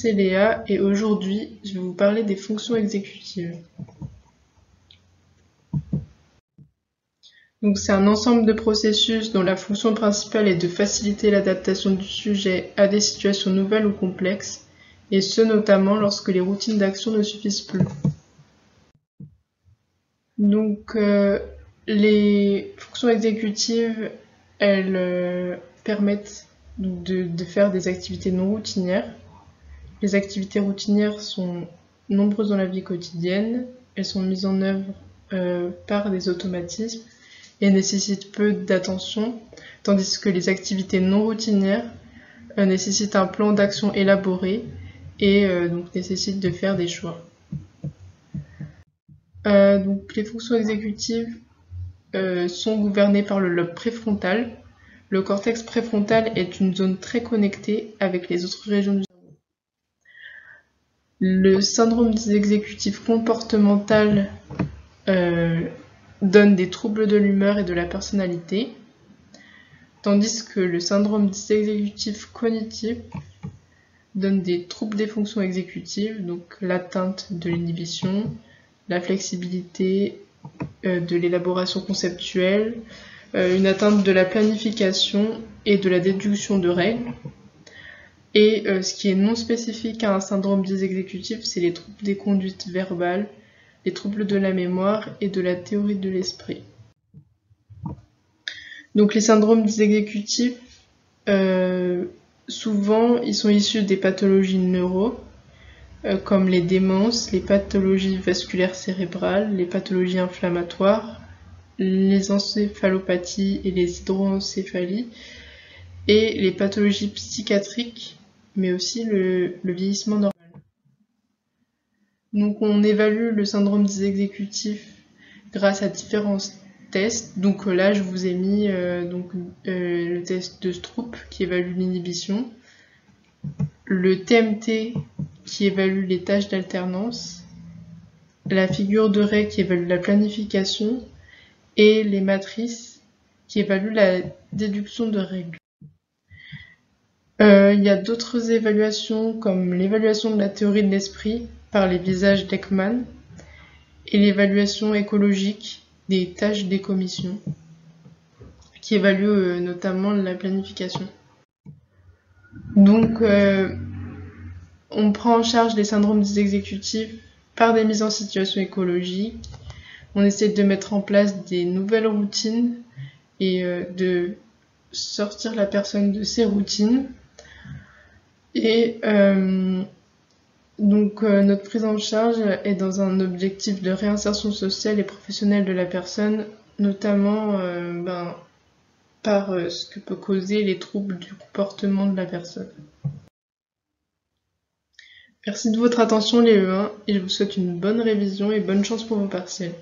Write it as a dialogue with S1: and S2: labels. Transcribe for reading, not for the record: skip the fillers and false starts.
S1: c'est Léa et aujourd'hui je vais vous parler des fonctions exécutives. Donc c'est un ensemble de processus dont la fonction principale est de faciliter l'adaptation du sujet à des situations nouvelles ou complexes, et ce notamment lorsque les routines d'action ne suffisent plus. Donc les fonctions exécutives, elles permettent de faire des activités non routinières. Les activités routinières sont nombreuses dans la vie quotidienne, elles sont mises en œuvre par des automatismes et nécessitent peu d'attention, tandis que les activités non routinières nécessitent un plan d'action élaboré et donc nécessitent de faire des choix. Donc les fonctions exécutives sont gouvernées par le lobe préfrontal. Le cortex préfrontal est une zone très connectée avec les autres régions du cerveau. Le syndrome dysexécutif comportemental donne des troubles de l'humeur et de la personnalité, tandis que le syndrome dysexécutif cognitif donne des troubles des fonctions exécutives, donc l'atteinte de l'inhibition, la flexibilité, de l'élaboration conceptuelle, une atteinte de la planification et de la déduction de règles. Et ce qui est non spécifique à un syndrome dysexécutif, c'est les troubles des conduites verbales, les troubles de la mémoire et de la théorie de l'esprit. Donc les syndromes dysexécutifs, souvent, ils sont issus des pathologies neuro, comme les démences, les pathologies vasculaires cérébrales, les pathologies inflammatoires, les encéphalopathies et les hydroencéphalies, et les pathologies psychiatriques, mais aussi le vieillissement normal. Donc on évalue le syndrome dysexécutif grâce à différents tests. Donc là je vous ai mis le test de Stroop qui évalue l'inhibition, le TMT qui évalue les tâches d'alternance, la figure de Rey qui évalue la planification et les matrices qui évaluent la déduction de règles. Il y a d'autres évaluations comme l'évaluation de la théorie de l'esprit par les visages d'Ekman et l'évaluation écologique des tâches des commissions qui évalue notamment la planification. Donc on prend en charge les syndromes dysexécutifs par des mises en situation écologiques. On essaie de mettre en place des nouvelles routines et de sortir la personne de ses routines. Et notre prise en charge est dans un objectif de réinsertion sociale et professionnelle de la personne, notamment par ce que peut causer les troubles du comportement de la personne. Merci de votre attention les E1 et je vous souhaite une bonne révision et bonne chance pour vos partiels.